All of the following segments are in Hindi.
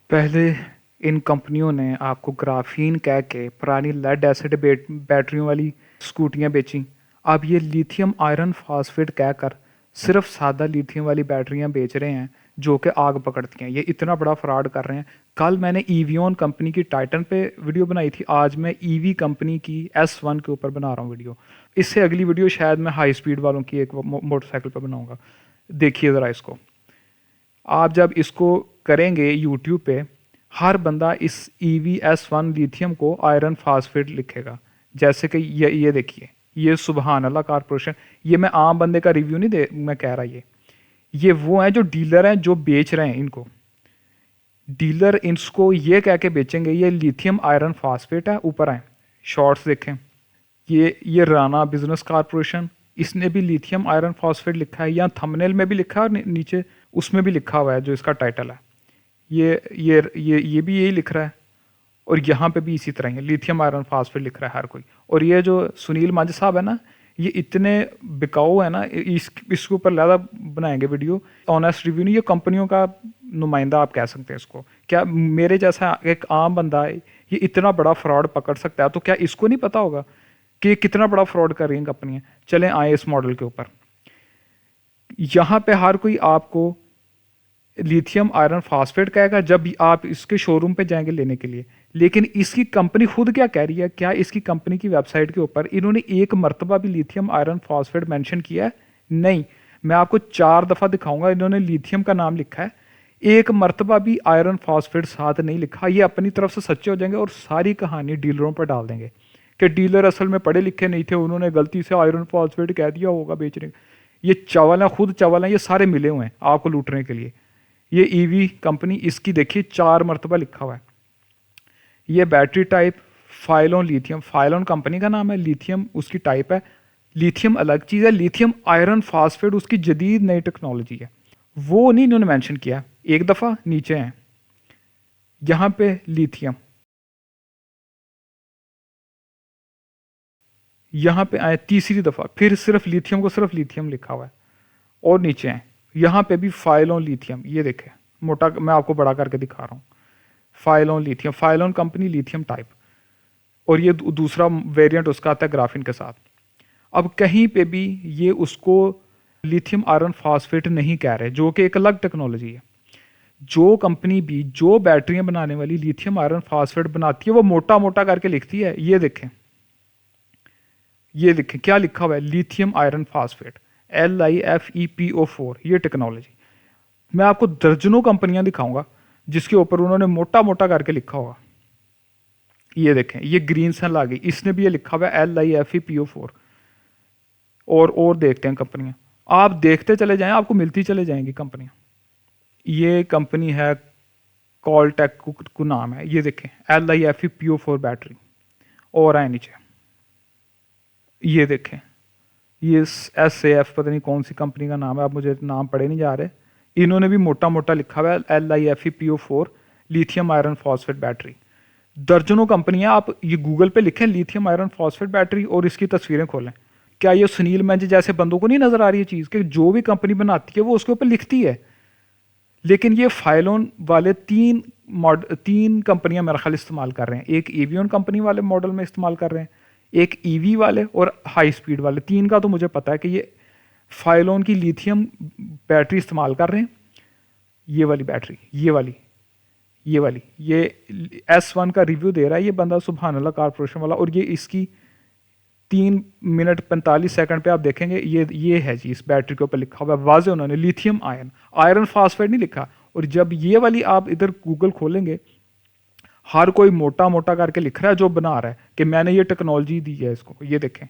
पहले इन कंपनियों ने आपको ग्राफीन कह के पुरानी लेड एसिड बैटरियों वाली स्कूटियां बेची। अब ये लिथियम आयरन फॉस्फेट कहकर सिर्फ सादा लिथियम वाली बैटरियां बेच रहे हैं जो कि आग पकड़ती हैं। ये इतना बड़ा फ्रॉड कर रहे हैं। कल मैंने ईवीओन कंपनी की टाइटन पे वीडियो बनाई थी, आज मैं ईवी कंपनी की S1 के ऊपर बना रहा हूँ वीडियो। इससे अगली वीडियो शायद मैं हाई स्पीड वालों की एक मोटरसाइकिल पर बनाऊंगा। देखिए ज़रा इसको। आप जब इसको करेंगे यूट्यूब पे, हर बंदा इस EVS1 लिथियम को आयरन फास्फेट लिखेगा। जैसे कि ये देखिए, ये सुबहान अल्लाह कारपोरेशन। ये मैं आम बंदे का रिव्यू नहीं दे मैं कह रहा, ये वो हैं जो डीलर हैं जो बेच रहे हैं इनको। डीलर इसको ये कह के बेचेंगे ये लिथियम आयरन फास्फेट है। ऊपर आए शॉर्ट्स देखें, ये राना बिजनेस कारपोरेशन, इसने भी लिथियम आयरन फॉस्फेट लिखा है। या थंबनेल में भी लिखा है और नीचे उसमें भी लिखा हुआ है जो इसका टाइटल है। ये भी यही लिख रहा है और यहाँ पे भी इसी तरह ही लिथियम आयरन फॉस्फेट लिख रहा है हर कोई। और ये जो सुनील मंज साहब है ना, ये इतने बिकाऊ है ना, इसके ऊपर ज़्यादा बनाएंगे वीडियो। ऑनेस्ट रिव्यू नहीं, ये कंपनियों का नुमाइंदा आप कह सकते हैं इसको। क्या मेरे जैसा एक आम बंदा है ये इतना बड़ा फ्रॉड पकड़ सकता है, तो क्या इसको नहीं पता होगा कि ये कितना बड़ा फ्रॉड कर रही हैं कंपनियां। चलें आए इस मॉडल के ऊपर। यहाँ पे हर कोई आपको लिथियम आयरन फॉस्फेट कहेगा जब भी आप इसके शोरूम पे जाएंगे लेने के लिए। लेकिन इसकी कंपनी खुद क्या कह रही है, क्या इसकी कंपनी की वेबसाइट के ऊपर इन्होंने एक मरतबा भी लिथियम आयरन फॉस्फेट मेंशन किया है? नहीं। मैं आपको 4 दफ़ा दिखाऊंगा इन्होंने लिथियम का नाम लिखा है, एक मरतबा भी आयरन फॉस्फेट साथ नहीं लिखा। ये अपनी तरफ से सच्चे हो जाएंगे और सारी कहानी डीलरों पर डाल देंगे कि डीलर असल में पढ़े लिखे नहीं थे, उन्होंने गलती से आयरन फॉस्फेट कह दिया होगा बेचने। ये चावल हैं, खुद चावल हैं, ये सारे मिले हुए हैं आपको लूटने के लिए। ये ईवी कंपनी, इसकी देखिए 4 मरतबा लिखा हुआ है। ये बैटरी टाइप फाइलोन लिथियम, फाइलोन कंपनी का नाम है, लिथियम उसकी टाइप है। लिथियम अलग चीज़ है, लिथियम आयरन फास्फेट उसकी जदीद नई टेक्नोलॉजी है। वो नहीं इन्होंने मेंशन किया। एक दफ़ा नीचे हैं यहाँ पे लिथियम, यहाँ पे आए तीसरी दफ़ा फिर सिर्फ लिथियम को सिर्फ लिथियम लिखा हुआ है। और नीचे हैं यहाँ पे भी फाइलोन लिथियम, ये देखें मोटा, मैं आपको बड़ा करके दिखा रहा हूँ। फाइलोन लिथियम, फाइलोन कंपनी लिथियम टाइप। और ये दूसरा वेरिएंट उसका आता है ग्राफीन के साथ। अब कहीं पे भी ये उसको लिथियम आयरन फास्फेट नहीं कह रहे, जो कि एक अलग टेक्नोलॉजी है। जो कंपनी भी जो बैटरियां बनाने वाली लिथियम आयरन फास्फेट बनाती है वो मोटा मोटा करके लिखती है। ये देखें क्या लिखा हुआ है, लिथियम आयरन फास्फेट LiFePO4, ये टेक्नोलॉजी। मैं आपको दर्जनों कंपनियां दिखाऊंगा जिसके ऊपर उन्होंने मोटा मोटा करके लिखा होगा। ये देखें, ये ग्रीन सन आ गई, इसने भी ये लिखा हुआ है LiFePO4। और देखते हैं कंपनियां, आप देखते चले जाएं, आपको मिलती चले जाएंगी कंपनियां। ये कंपनी है कॉलटेक को नाम है, ये देखें LiFePO4 बैटरी। और आए नीचे, ये देखें ये SAF पता नहीं कौन सी कंपनी का नाम है, अब मुझे नाम पड़े नहीं जा रहे। इन्होंने भी मोटा मोटा लिखा हुआ है LiFePO4 lithium iron phosphate battery. दर्जनों कंपनियां, आप ये गूगल पे लिखें लिथियम आयरन फॉस्फेट बैटरी और इसकी तस्वीरें खोलें। क्या ये सुनील मंज जैसे बंदों को नहीं नजर आ रही है चीज़ कि जो भी कंपनी बनाती है वो उसके ऊपर लिखती है? लेकिन ये फाइलोन वाले तीन कंपनियां मेरा ख्याल इस्तेमाल कर रहे हैं। एक एवियन कंपनी वाले मॉडल में इस्तेमाल कर रहे हैं, एक ईवी वाले और हाई स्पीड वाले। तीन का तो मुझे पता है कि ये फाइलोन की लिथियम बैटरी इस्तेमाल कर रहे हैं। ये वाली बैटरी, ये S1 का रिव्यू दे रहा है ये बंदा, सुभान अल्लाह कारपोरेशन वाला। और ये इसकी 3 मिनट 45 सेकंड पे आप देखेंगे, ये है जी, इस बैटरी के ऊपर लिखा हुआ है वाजे उन्होंने लिथियम आयरन फास्फेट नहीं लिखा। और जब ये वाली आप इधर गूगल खोलेंगे, हर कोई मोटा मोटा करके लिख रहा है जो बना रहा है कि मैंने ये टेक्नोलॉजी दी है इसको। ये देखें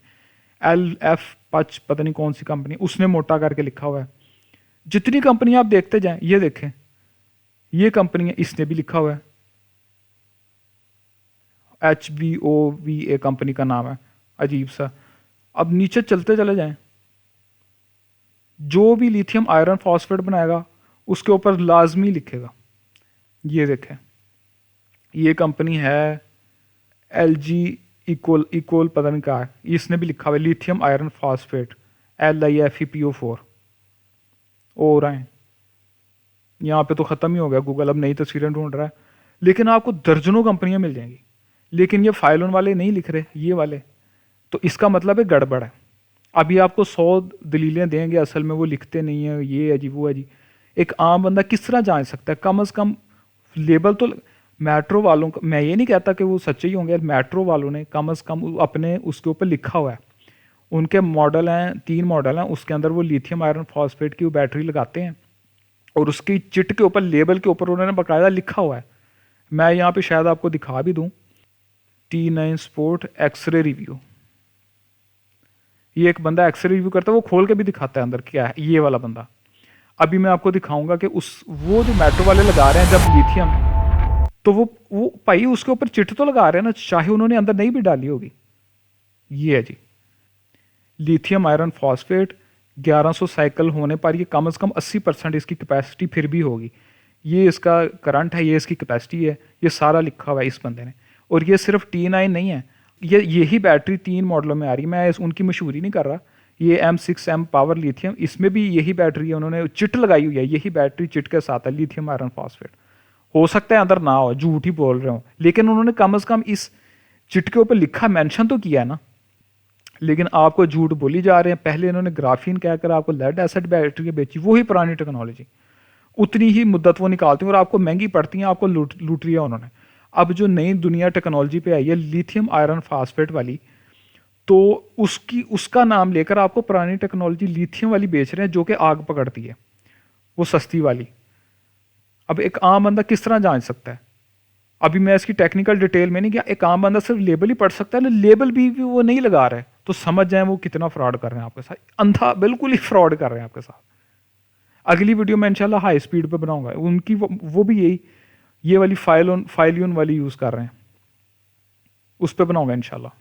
LF5 पता नहीं कौन सी कंपनी, उसने मोटा करके लिखा हुआ है। जितनी कंपनी आप देखते जाएं, ये देखें ये कंपनी है, इसने भी लिखा हुआ है HBOVA कंपनी का नाम है, अजीब सा। अब नीचे चलते चले जाएं, जो भी लिथियम आयरन फॉस्फेट बनाएगा उसके ऊपर लाजमी लिखेगा। ये देखें ये कंपनी है LG इक्वल पता नहीं क्या है, इसने भी लिखा हुआ है लिथियम आयरन फॉस्फेट LiFePO4। और आए यहाँ पे तो ख़त्म ही हो गया गूगल, अब नई तस्वीरें ढूंढ रहा है। लेकिन आपको दर्जनों कंपनियां मिल जाएंगी, लेकिन ये फाइलोन वाले नहीं लिख रहे, ये वाले। तो इसका मतलब है गड़बड़ है। अभी आपको 100 दलीलें देंगे, असल में वो लिखते नहीं है, ये है जी वो है जी। एक आम बंदा किस तरह जान सकता है? कम से कम लेबल तो मेट्रो वालों का, मैं ये नहीं कहता कि वो सच्चे ही होंगे, मेट्रो वालों ने कम से कम अपने उसके ऊपर लिखा हुआ है। उनके मॉडल हैं, 3 मॉडल हैं, उसके अंदर वो लिथियम आयरन फॉस्फेट की वो बैटरी लगाते हैं और उसकी चिट के ऊपर, लेबल के ऊपर उन्होंने बाकायदा लिखा हुआ है। मैं यहाँ पे शायद आपको दिखा भी दूँ, T9 स्पोर्ट एक्सरे रिव्यू। ये एक बंदा एक्सरे रिव्यू करता है, वो खोल के भी दिखाता है अंदर क्या है, ये वाला बंदा। अभी मैं आपको दिखाऊंगा कि उस वो जो मेट्रो वाले लगा रहे हैं जब लिथियम, तो वो भाई उसके ऊपर चिट तो लगा रहे हैं ना, चाहे उन्होंने अंदर नहीं भी डाली होगी। ये है जी लिथियम आयरन फॉस्फेट, 1100 साइकिल होने पर ये कम से कम 80% इसकी कैपेसिटी फिर भी होगी। ये इसका करंट है, ये इसकी कैपेसिटी है, ये सारा लिखा हुआ है इस बंदे ने। और ये सिर्फ T9 नहीं है, ये यही बैटरी 3 मॉडलों में आ रही है। मैं उनकी मशहूरी नहीं कर रहा। ये M6M पावर लिथियम, इसमें भी यही बैटरी है, उन्होंने चिट लगाई हुई है, यही बैटरी चिट के साथ है, लिथियम आयरन फॉस्फेट। हो सकता है अंदर ना हो, झूठ ही बोल रहे हो, लेकिन उन्होंने कम से कम इस चिट के ऊपर लिखा, मेंशन तो किया है ना। लेकिन आपको झूठ बोली जा रहे हैं। पहले इन्होंने ग्राफीन कहकर आपको लेड एसिड बैटरी बेची, वही पुरानी टेक्नोलॉजी, उतनी ही मुद्दत वो निकालती हैं और आपको महंगी पड़ती हैं, आपको लूट लिया उन्होंने। अब जो नई दुनिया टेक्नोलॉजी पे आई है लिथियम आयरन फास्फेट वाली, तो उसका नाम लेकर आपको पुरानी टेक्नोलॉजी लिथियम वाली बेच रहे हैं, जो कि आग पकड़ती है, वो सस्ती वाली। अब एक आम बंदा किस तरह जान सकता है? अभी मैं इसकी टेक्निकल डिटेल में नहीं गया, एक आम बंदा सिर्फ लेबल ही पढ़ सकता है, लेबल भी वो नहीं लगा रहे, तो समझ जाए वो कितना फ्रॉड कर रहे हैं आपके साथ, अंधा बिल्कुल ही फ्रॉड कर रहे हैं आपके साथ। अगली वीडियो में इंशाल्लाह हाई स्पीड पे बनाऊंगा, उनकी वो भी यही, ये वाली फाइलियन वाली यूज़ कर रहे हैं, उस पर बनाऊंगा इंशाल्लाह।